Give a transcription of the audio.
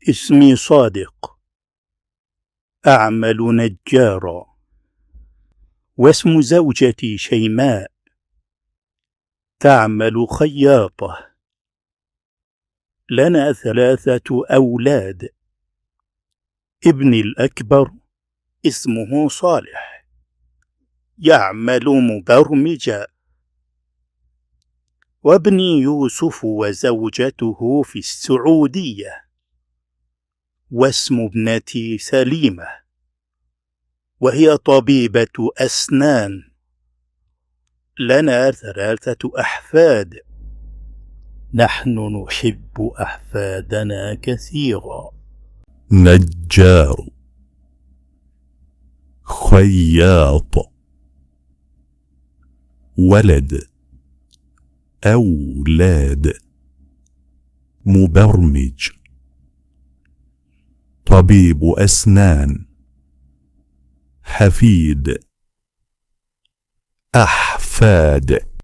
اسمي صادق، أعمل نجارا، واسم زوجتي شيماء، تعمل خياطة. لنا 3 أولاد. ابني الأكبر اسمه صالح، يعمل مبرمجا، وابني يوسف وزوجته في السعودية، واسم ابنتي سليمة، وهي طبيبة أسنان. لنا 3 أحفاد. نحن نحب أحفادنا كثيرا. نجار، خياط، ولد، أولاد، مبرمج، طبيب أسنان، حفيد، أحفاد.